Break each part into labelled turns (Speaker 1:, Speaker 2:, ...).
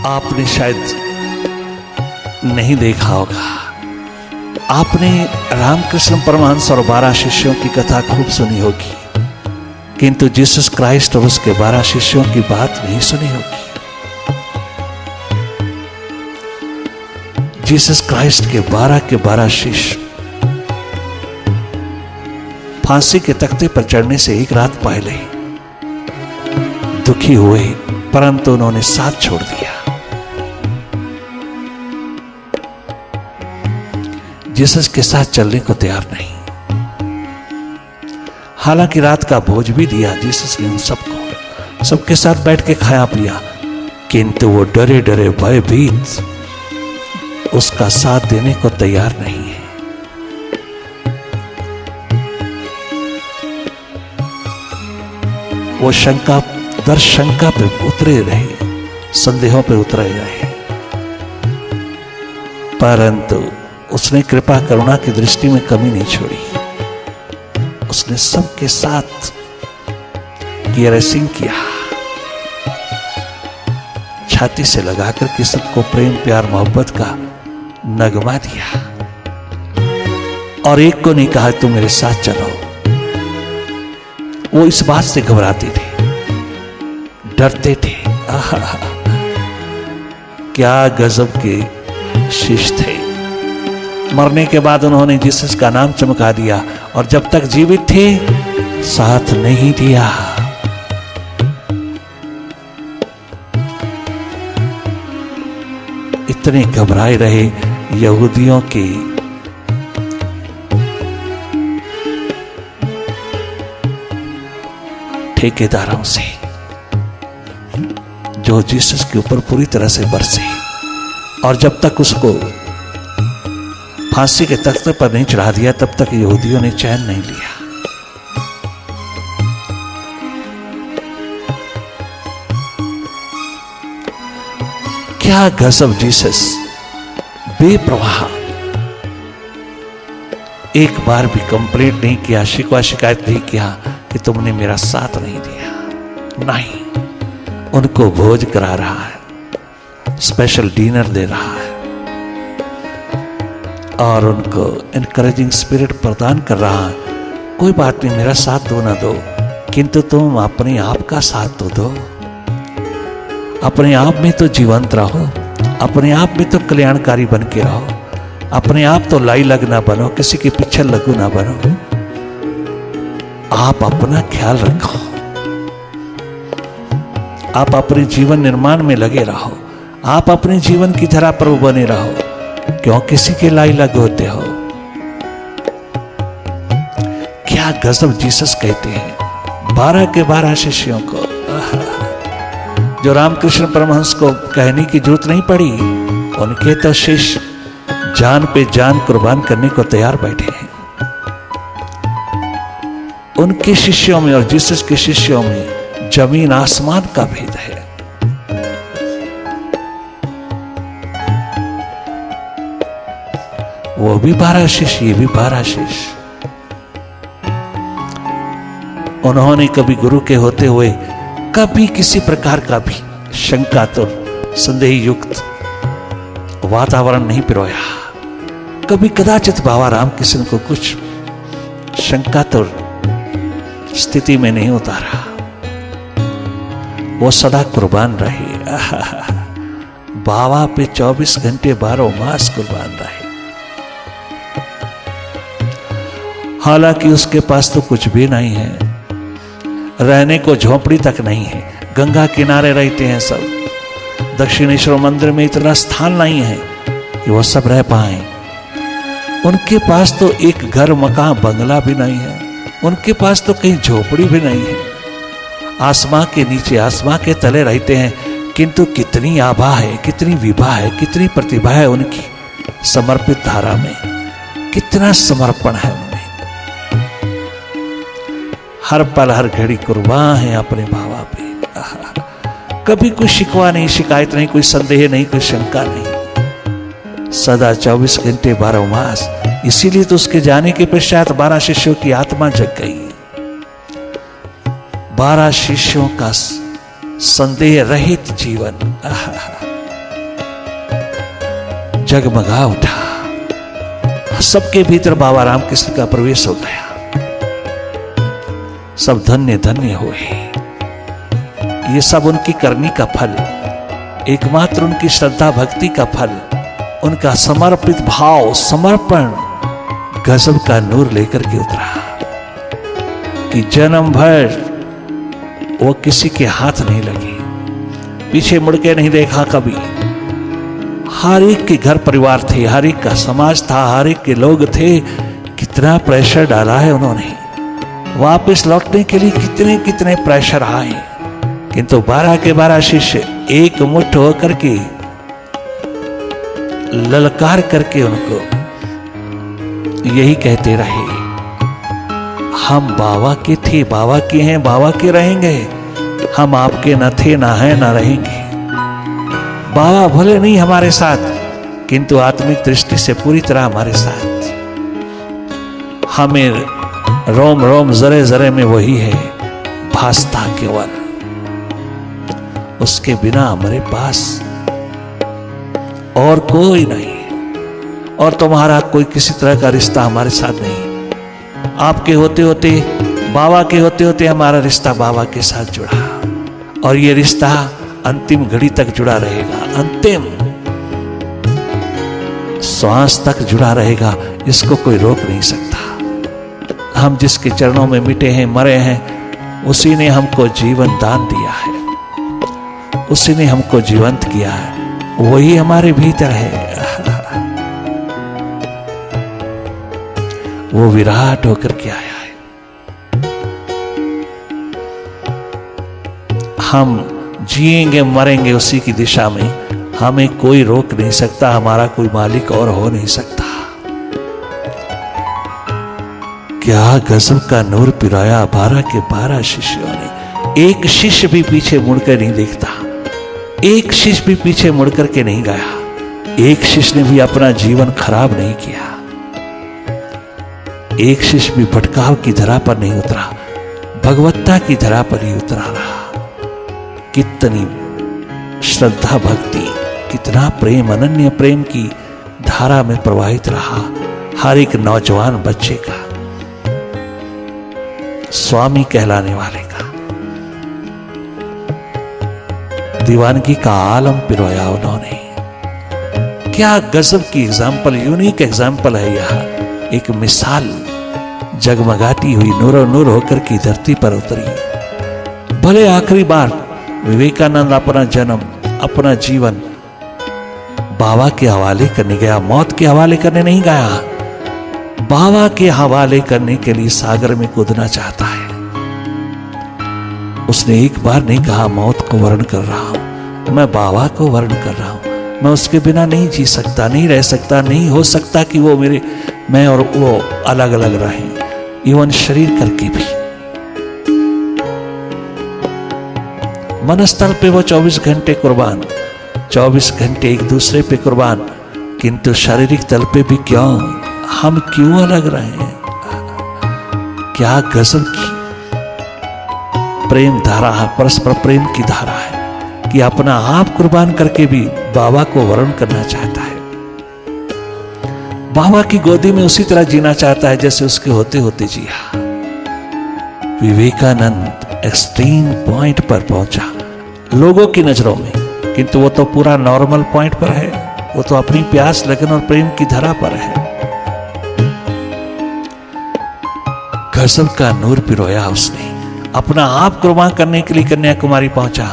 Speaker 1: आपने शायद नहीं देखा होगा, आपने रामकृष्ण परमहंस और 12 शिष्यों की कथा खूब सुनी होगी, किंतु जीसस क्राइस्ट और उसके 12 शिष्यों की बात नहीं सुनी होगी। जीसस क्राइस्ट के 12 शिष्य फांसी के तख्ते पर चढ़ने से एक रात पहले दुखी हुए, परंतु उन्होंने साथ छोड़ दिया। जीसस के साथ चलने को तैयार नहीं। हालांकि रात का भोज भी दिया जीसस ने उन सबको, सबके साथ बैठ के खाया पिया, किंतु वो डरे डरे भयभीत उसका साथ देने को तैयार नहीं है। वो शंका दर शंका पे उतरे रहे, संदेहों पे उतरे रहे, परंतु उसने कृपा करुणा की दृष्टि में कमी नहीं छोड़ी। उसने सबके साथ केयरसिंग किया, छाती से लगाकर के सबको प्रेम प्यार मोहब्बत का नगमा दिया, और एक को नहीं कहा तुम मेरे साथ चलो। वो इस बात से घबराते थे, डरते थे। क्या गजब के शिष्य थे। मरने के बाद उन्होंने जीसस का नाम चमका दिया, और जब तक जीवित थे साथ नहीं दिया। इतने घबराए रहे यहूदियों के ठेकेदारों से, जो जीसस के ऊपर पूरी तरह से बरसे, और जब तक उसको फांसी के तख्ते पर नहीं चढ़ा दिया तब तक यहूदियों ने चैन नहीं लिया। क्या गजब जीसस, बेप्रवाह, एक बार भी कंप्लेंट नहीं किया, शिकवा शिकायत नहीं किया कि तुमने मेरा साथ नहीं दिया। नहीं, उनको भोज करा रहा है, स्पेशल डिनर दे रहा है, और उनको एनकरेजिंग स्पिरिट प्रदान कर रहा है। कोई बात नहीं, मेरा साथ दो ना दो, किंतु तुम अपने आप का साथ तो दो। अपने आप में तो जीवंत रहो, अपने आप में तो कल्याणकारी बन के रहो, अपने आप तो लाई लग ना बनो, किसी के पीछे लगू ना बनो। आप अपना ख्याल रखो, आप अपने जीवन निर्माण में लगे रहो, आप अपने जीवन की धरा पर बने रहो, क्यों किसी के लाई लग होते हो। क्या गजब जीसस कहते हैं 12 के 12 शिष्यों को, जो रामकृष्ण परमहंस को कहने की जरूरत नहीं पड़ी, उनके तो शिष्य जान पे जान कुर्बान करने को तैयार बैठे हैं। उनके शिष्यों में और जीसस के शिष्यों में जमीन आसमान का भेद है। वो भी 12 शिष्य, ये भी 12 शिष्य। उन्होंने कभी गुरु के होते हुए कभी किसी प्रकार का भी शंका तो संदेह युक्त वातावरण नहीं पिरोया। कभी कदाचित बाबा रामकृष्ण को कुछ शंका तो स्थिति में नहीं उतारा। वो सदा कुर्बान रहे, बाबा पे 24 घंटे 12 मास कुर्बान रहे। हालांकि उसके पास तो कुछ भी नहीं है, रहने को झोपड़ी तक नहीं है, गंगा किनारे रहते हैं सब। दक्षिणेश्वर मंदिर में इतना स्थान नहीं है कि वो सब रह पाए। उनके पास तो एक घर मकान बंगला भी नहीं है, उनके पास तो कहीं झोपड़ी भी नहीं है। आसमां के नीचे आसमां के तले रहते हैं, किंतु कितनी आभा है, कितनी विभा है, कितनी प्रतिभा है उनकी समर्पित धारा में, कितना समर्पण है उनमें। हर पल हर घड़ी कुर्बान है अपने बाबा पे। कभी कोई शिकवा नहीं, शिकायत नहीं, कोई संदेह नहीं, कोई शंका नहीं, सदा 24 घंटे 12 मास। इसीलिए तो उसके जाने के पश्चात 12 शिष्यों की आत्मा जग गई। 12 शिष्यों का संदेह रहित जीवन, जगमगा उठा। सबके भीतर बाबा रामकृष्ण का प्रवेश हो गया। सब धन्य धन्य हुए। ये सब उनकी करनी का फल, एकमात्र उनकी श्रद्धा भक्ति का फल, उनका समर्पित भाव, समर्पण गजब का नूर लेकर के उतरा कि जन्म भर वो किसी के हाथ नहीं लगी, पीछे मुड़ के नहीं देखा कभी। हर एक के घर परिवार थे, हर एक का समाज था, हर एक के लोग थे। कितना प्रेशर डाला है उन्होंने, वापस लौटने के लिए कितने कितने प्रेशर आए, किंतु 12 के 12 शिष्य एक मुट्ठ होकर के ललकार करके उनको यही कहते रहे, हम बाबा के थे, बाबा के हैं, बाबा के रहेंगे। हम आपके न थे, ना हैं, ना रहेंगे। बाबा भले नहीं हमारे साथ, किंतु आत्मिक दृष्टि से पूरी तरह हमारे साथ। हमें रोम रोम जरे जरे में वही है, भासता केवल, उसके बिना हमारे पास और कोई नहीं। और तुम्हारा कोई किसी तरह का रिश्ता हमारे साथ नहीं। आपके होते होते, बाबा के होते होते हमारा रिश्ता बाबा के साथ जुड़ा, और ये रिश्ता अंतिम घड़ी तक जुड़ा रहेगा, अंतिम श्वास तक जुड़ा रहेगा। इसको कोई रोक नहीं सकता। हम जिसके चरणों में मिटे हैं, मरे हैं, उसी ने हमको जीवन दान दिया है, उसी ने हमको जीवंत किया है, वही हमारे भीतर है। वो विराट होकर के आया है। हम जिएंगे मरेंगे उसी की दिशा में, हमें कोई रोक नहीं सकता, हमारा कोई मालिक और हो नहीं सकता। क्या गजब का नूर पिराया 12 के 12 शिष्यों ने। एक शिष्य भी पीछे मुड़कर नहीं देखता, एक शिष्य भी पीछे मुड़कर के नहीं गया, एक शिष्य ने भी अपना जीवन खराब नहीं किया, एक शिष्य भी भटकाव की धरा पर नहीं उतरा, भगवत्ता की धरा पर ही उतरा रहा। कितनी श्रद्धा भक्ति, कितना प्रेम, अनन्य प्रेम की धारा में प्रवाहित रहा हर एक नौजवान बच्चे का, स्वामी कहलाने वाले का। दीवानगी का आलम पिरोया उन्होंने। क्या गजब की एग्जाम्पल, यूनिक एग्जाम्पल है यह। एक मिसाल जगमगाती हुई नूरो नूर होकर की धरती पर उतरी। भले आखिरी बार विवेकानंद अपना जन्म, अपना जीवन बाबा के हवाले करने गया, मौत के हवाले करने नहीं गया, बाबा के हवाले करने के लिए सागर में कूदना चाहता है। उसने एक बार नहीं कहा मौत को वर्ण कर रहा हूं, मैं बाबा को वर्ण कर रहा हूं, मैं उसके बिना नहीं जी सकता, नहीं रह सकता, नहीं हो सकता कि वो मेरे, मैं और वो अलग अलग रहें, इवन शरीर करके भी। मनस्थल पे वो 24 घंटे कुर्बान, 24 घंटे एक दूसरे पे कुर्बान, किंतु शारीरिक तल पे भी क्यों, हम क्यों अलग रहे। क्या गजब की प्रेम धारा है, परस्पर प्रेम की धारा है कि अपना आप कुर्बान करके भी बाबा को वर्ण करना चाहता है, बाबा की गोदी में उसी तरह जीना चाहता है जैसे उसके होते होते जिया। विवेकानंद एक्सट्रीम पॉइंट पर पहुंचा लोगों की नजरों में, किंतु वो तो पूरा नॉर्मल पॉइंट पर है, वो तो अपनी प्यास, लगन और प्रेम की धरा पर है। गजब का नूर पिरोया उसने, अपना आप कुर्बान करने के लिए कन्याकुमारी पहुंचा।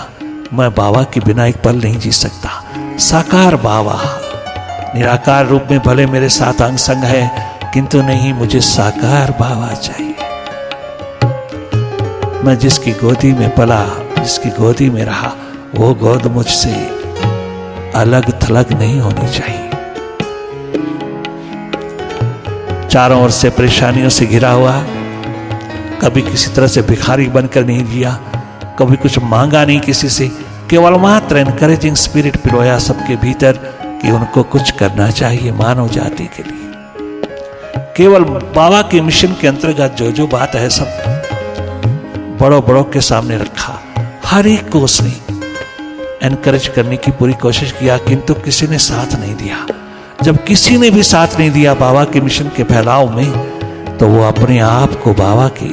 Speaker 1: मैं बाबा के बिना एक पल नहीं जी सकता। साकार बाबा निराकार रूप में भले मेरे साथ अंग संग है, किंतु नहीं, मुझे साकार बाबा चाहिए। मैं जिसकी गोदी में पला, जिसकी गोदी में रहा, वो गोद मुझसे अलग थलग नहीं होनी चाहिए। चारों ओर से परेशानियों से घिरा हुआ, कभी किसी तरह से भिखारी बनकर नहीं जिया, कभी कुछ मांगा नहीं किसी से, केवल मात्र एनकरेजिंग स्पिरिट पिरोया सबके भीतर कि उनको कुछ करना चाहिए मानव जाति के लिए। केवल बाबा के मिशन के अंतर्गत जो जो बात है सब बड़ों बड़ों के सामने रखा। हर एक को उसने एनकरेज करने की पूरी कोशिश किया, किंतु किसी ने साथ नहीं दिया। जब किसी ने भी साथ नहीं दिया बाबा के मिशन के फैलाव में, तो वो अपने आप को बाबा के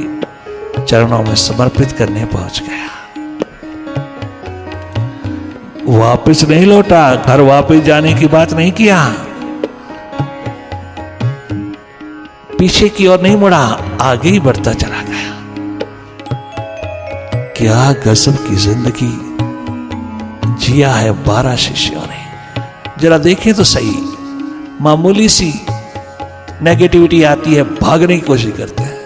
Speaker 1: चरणों में समर्पित करने पहुंच गया। वापस नहीं लौटा, घर वापस जाने की बात नहीं किया, पीछे की ओर नहीं मुड़ा, आगे ही बढ़ता चला गया। क्या गजब की जिंदगी जिया है 12 शिष्यों ने। जरा देखें तो सही, मामूली सी नेगेटिविटी आती है, भागने की कोशिश करते हैं।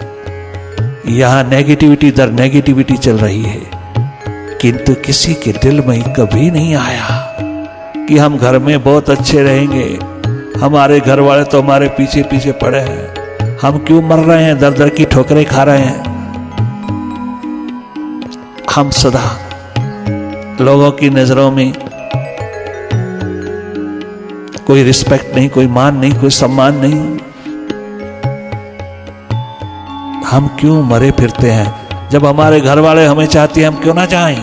Speaker 1: यहां नेगेटिविटी दर नेगेटिविटी चल रही है, किंतु किसी के दिल में कभी नहीं आया कि हम घर में बहुत अच्छे रहेंगे, हमारे घर वाले तो हमारे पीछे पीछे पड़े हैं, हम क्यों मर रहे हैं, दर दर की ठोकरें खा रहे हैं। हम सदा लोगों की नजरों में कोई रिस्पेक्ट नहीं, कोई मान नहीं, कोई सम्मान नहीं। हम क्यों मरे फिरते हैं, जब हमारे घर वाले हमें चाहते हैं हम क्यों ना जाएं,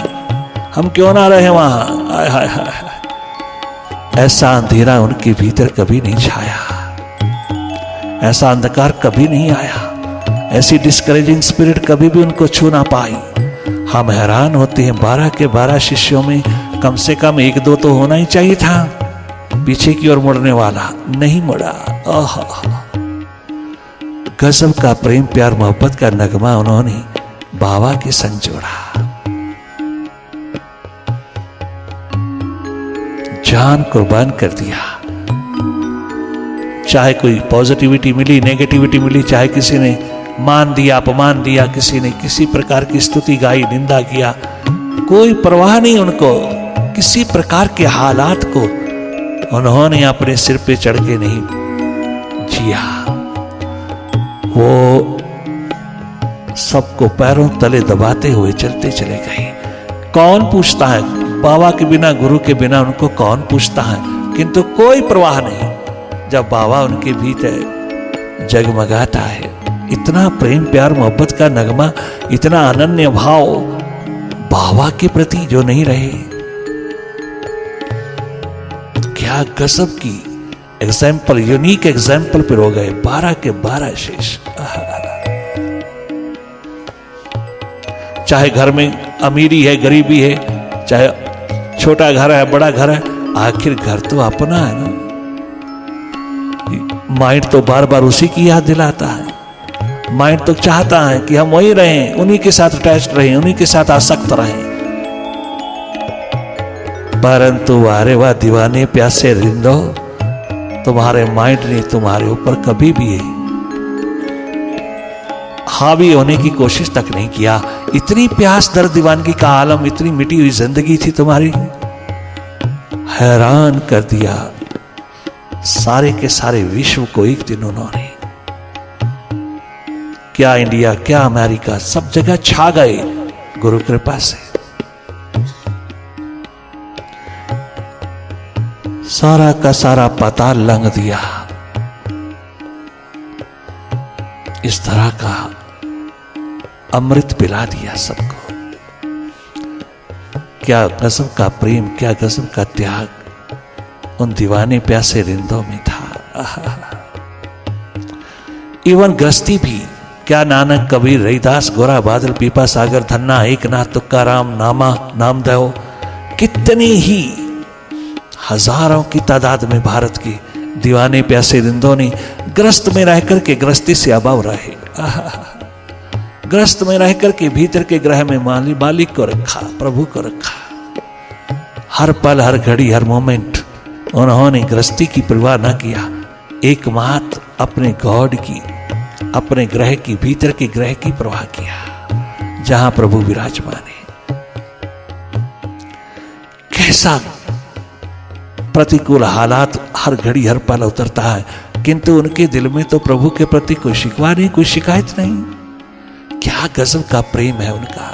Speaker 1: हम क्यों ना रहे वहां। आय हाय हाय, ऐसा अंधेरा उनके भीतर कभी नहीं छाया, ऐसा अंधकार कभी नहीं आया, ऐसी डिस्करेजिंग स्पिरिट कभी भी उनको छू ना पाई। हम हैरान होते हैं, 12 के 12 शिष्यों में कम से कम 1-2 तो होना ही चाहिए था पीछे की ओर मुड़ने वाला, नहीं मुड़ा। गजब का प्रेम प्यार मोहब्बत का नगमा उन्होंने बाबा के संग जोड़ा, जान कुर्बान कर दिया। चाहे कोई पॉजिटिविटी मिली, नेगेटिविटी मिली, चाहे किसी ने मान दिया, अपमान दिया, किसी ने किसी प्रकार की स्तुति गाई, निंदा किया, कोई परवाह नहीं उनको। किसी प्रकार के हालात को उन्होंने अपने सिर पे चढ़ के नहीं जिया। वो सबको पैरों तले दबाते हुए चलते चले गए। कौन पूछता है बाबा के बिना, गुरु के बिना उनको कौन पूछता है, किंतु कोई परवाह नहीं जब बाबा उनके भीतर जगमगाता है। इतना प्रेम प्यार मोहब्बत का नगमा, इतना अनन्य भाव बाबा के प्रति जो नहीं रहे। क्या गजब की एग्जाम्पल, यूनिक एग्जाम्पल पर हो गए 12 के 12 शेष। चाहे घर में अमीरी है, गरीबी है, चाहे छोटा घर है, बड़ा घर है, आखिर घर तो अपना है ना। माइंड तो बार बार उसी की याद दिलाता है। माइंड तो चाहता है कि हम वही रहें, उन्हीं के साथ अटैच्ड रहें, उन्हीं के साथ आसक्त रहें। परंतु वारे वाह दीवाने प्यासे रिंदो, तुम्हारे माइंड ने तुम्हारे ऊपर कभी भी हावी होने की कोशिश तक नहीं किया। इतनी प्यास दर्द दीवानगी का आलम, इतनी मिटी हुई जिंदगी थी तुम्हारी, हैरान कर दिया सारे के सारे विश्व को एक दिन उन्होंने। क्या इंडिया, क्या अमेरिका, सब जगह छा गए गुरु कृपा से। सारा का सारा पता लंघ दिया। इस तरह का अमृत पिला दिया सबको। क्या गजब का प्रेम, क्या गजब का त्याग उन दीवाने प्यासे रिंदों में था। इवन गृहस्थी भी, क्या नानक कबीर रैदास गोरा बादल पीपा सागर धन्ना एक नाथ तुकाराम नामा नामदेव, कितनी ही हजारों की तादाद में भारत के दीवाने प्यासे रिंदों ने ग्रस्त में रहकर के गृहस्थी से अभाव रहे, ग्रस्त में रहकर के भीतर के ग्रह में मालिक को रखा, प्रभु को रखा। हर पल, हर घड़ी, हर मोमेंट उन्होंने गृहस्थी की परवाह न किया, एकमात्र अपने गॉड की, अपने ग्रह की, भीतर के ग्रह की परवाह किया जहां प्रभु विराजमान है। कैसा प्रतिकूल हालात हर घड़ी हर पल उतरता है, किंतु उनके दिल में तो प्रभु के प्रति कोई शिकवा नहीं, कोई शिकायत नहीं। क्या गजब का प्रेम है उनका।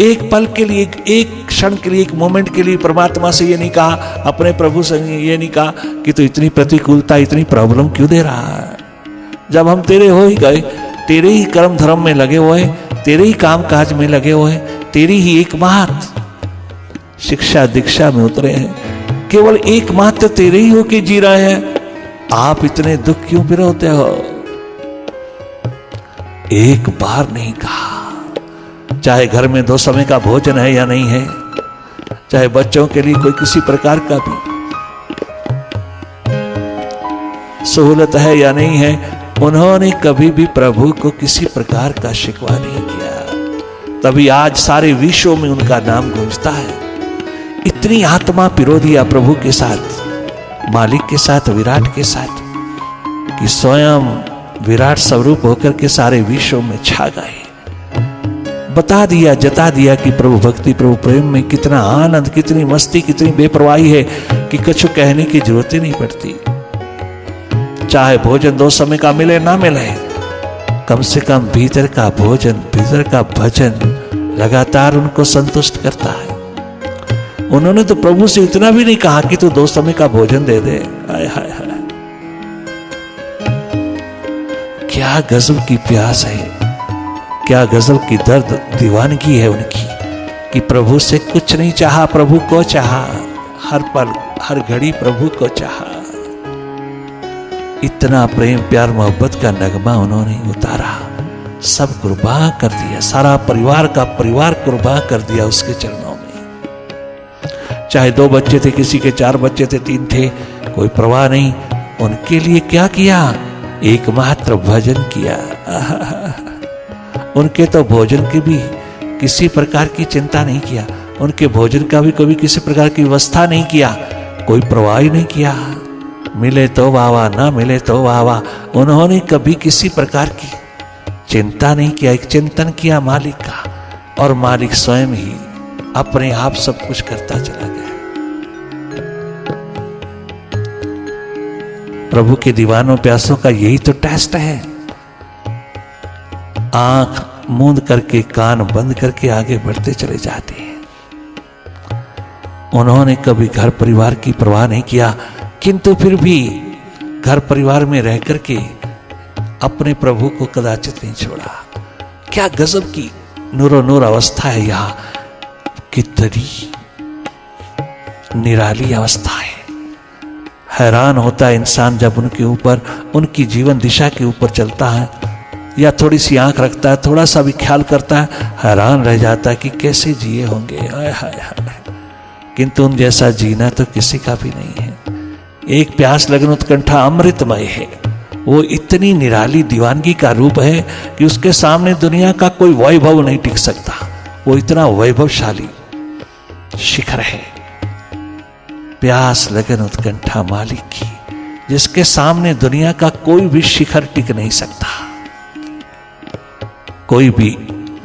Speaker 1: एक पल के लिए, एक क्षण के लिए, एक मोमेंट के लिए परमात्मा से ये नहीं कहा, अपने प्रभु से ये नहीं कहा कि तू इतनी प्रतिकूलता, इतनी प्रॉब्लम क्यों दे रहा है। जब हम तेरे हो ही गए, तेरे ही कर्म धर्म में लगे हुए, तेरे ही काम काज में लगे हुए, तेरी ही एकमात्र शिक्षा दीक्षा में उतरे हैं, केवल एकमात्र तेरे ही होके जी रहा है, आप इतने दुख क्यों बिरोते हो? एक बार नहीं कहा। चाहे घर में 2 समय का भोजन है या नहीं है, चाहे बच्चों के लिए कोई किसी प्रकार का भी सहूलत है या नहीं है, उन्होंने कभी भी प्रभु को किसी प्रकार का शिकवा नहीं किया। तभी आज सारे विश्व में उनका नाम गूंजता है। इतनी आत्मा पिरो दिया प्रभु के साथ, मालिक के साथ, विराट के साथ, कि स्वयं विराट स्वरूप होकर के सारे विश्व में छा गए। बता दिया, जता दिया कि प्रभु भक्ति, प्रभु प्रेम में कितना आनंद, कितनी मस्ती, कितनी बेपरवाही है कि कुछ कहने की जरूरत ही नहीं पड़ती। चाहे भोजन 2 समय का मिले ना मिले, कम से कम भीतर का भोजन, भीतर का भजन लगातार उनको संतुष्ट करता है। उन्होंने तो प्रभु से इतना भी नहीं कहा कि तू 2 समय का भोजन दे दे। हाय हाय हाय, क्या गजब की प्यास है, क्या गजब की दर्द दीवानगी है उनकी, कि प्रभु से कुछ नहीं चाहा, प्रभु को चाहा, हर पल हर घड़ी प्रभु को चाहा। इतना प्रेम प्यार मोहब्बत का नगमा उन्होंने उतारा, सब कुर्बान कर दिया, सारा परिवार का परिवार कुर्बान कर दिया उसके चरणों में। चाहे 2 बच्चे थे, किसी के 4 बच्चे थे, 3 थे, कोई परवाह नहीं। उनके लिए क्या किया? एकमात्र भजन किया। उनके तो भोजन की भी किसी प्रकार की चिंता नहीं किया, उनके भोजन का भी कभी किसी प्रकार की व्यवस्था नहीं किया, कोई परवाह ही नहीं किया। मिले तो वाह, ना मिले तो वाह। उन्होंने कभी किसी प्रकार की चिंता नहीं किया। एक चिंतन किया मालिक का, और मालिक स्वयं ही अपने आप सब कुछ करता चला गया। प्रभु के दीवानों प्यासों का यही तो टेस्ट है। आंख मूंद करके, कान बंद करके आगे बढ़ते चले जाते हैं। उन्होंने कभी घर परिवार की परवाह नहीं किया, किंतु फिर भी घर परिवार में रह करके अपने प्रभु को कदाचित नहीं छोड़ा। क्या गजब की नूरो नूर अवस्था है यहां, कितनी निराली अवस्था है। हैरान होता है इंसान जब उनके ऊपर, उनकी जीवन दिशा के ऊपर चलता है, या थोड़ी सी आंख रखता है, थोड़ा सा भी ख्याल करता है, हैरान रह जाता है कि कैसे जिए होंगे। हाय हाय हाय, किंतु उन जैसा जीना तो किसी का भी नहीं है। एक प्यास लगन उत्कंठा अमृतमय है। वो इतनी निराली दीवानगी का रूप है कि उसके सामने दुनिया का कोई वैभव नहीं टिक सकता। वो इतना वैभवशाली शिखर है, प्यास लगन उत्कंठा मालिक की, जिसके सामने दुनिया का कोई भी शिखर टिक नहीं सकता। कोई भी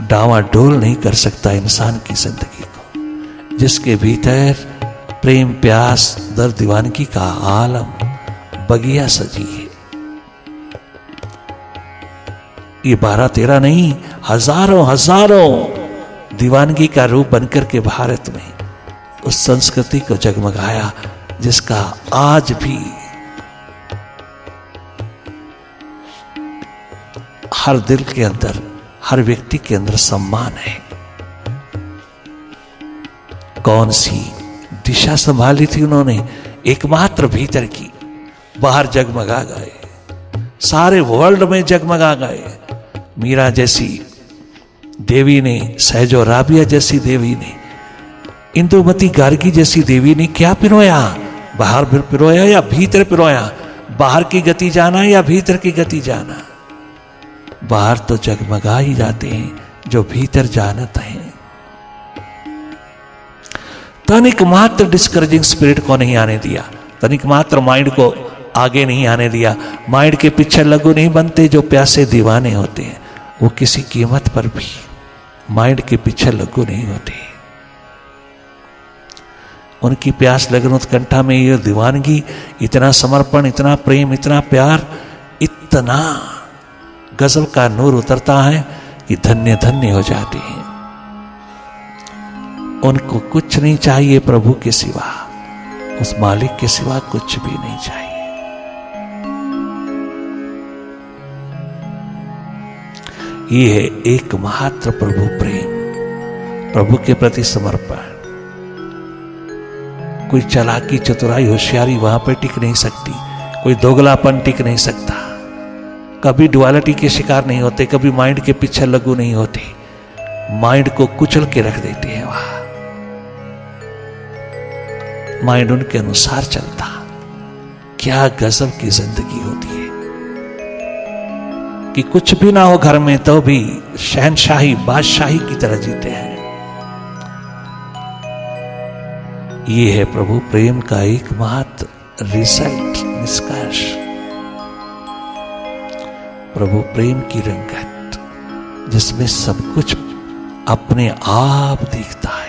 Speaker 1: डावाडोल नहीं कर सकता इंसान की जिंदगी को, जिसके भीतर प्रेम प्यास दर्द दीवानगी का आलम बगिया सजी है। ये 12-13 नहीं, हजारों हजारों दीवानगी का रूप बनकर के भारत में उस संस्कृति को जगमगाया, जिसका आज भी हर दिल के अंदर, हर व्यक्ति के अंदर सम्मान है। कौन सी दिशा संभाली थी उन्होंने? एकमात्र भीतर की, बाहर जगमगा गए, सारे वर्ल्ड में जगमगा गए। मीरा जैसी देवी ने, सहजो राबिया जैसी देवी ने, इंदुमती गार्गी जैसी देवी ने क्या पिरोया? बाहर भी पिरोया या भीतर पिरोया? बाहर की गति जाना या भीतर की गति जाना? बाहर तो जगमगा ही जाते हैं जो भीतर जानते हैं। तनिक मात्र डिस्करेजिंग स्पिरिट को नहीं आने दिया, तनिक मात्र माइंड को आगे नहीं आने दिया। माइंड के पीछे लगू नहीं बनते जो प्यासे दीवाने होते हैं, वो किसी कीमत पर भी माइंड के पीछे लगू नहीं होते। उनकी प्यास लगन उत्कंठा में ये दीवानगी, इतना समर्पण, इतना प्रेम, इतना प्यार, इतना गजब का नूर उतरता है कि धन्य धन्य हो जाते हैं। उनको कुछ नहीं चाहिए प्रभु के सिवा, उस मालिक के सिवा कुछ भी नहीं चाहिए। ये है एकमात्र प्रभु प्रेम, प्रभु के प्रति समर्पण। कोई चालाकी चतुराई होशियारी वहां पे टिक नहीं सकती, कोई दोगलापन टिक नहीं सकता। कभी डुअलिटी के शिकार नहीं होते, कभी माइंड के पीछे लगू नहीं होते, माइंड को कुचल के रख देते हैं वहां। माइंड उनके अनुसार चलता। क्या गजब की जिंदगी होती है कि कुछ भी ना हो घर में तो भी शहनशाही बादशाही की तरह जीते हैं। ये है प्रभु प्रेम का एकमात्र रिजल्ट, निष्कर्ष। प्रभु प्रेम की रंगत जिसमें सब कुछ अपने आप दिखता है।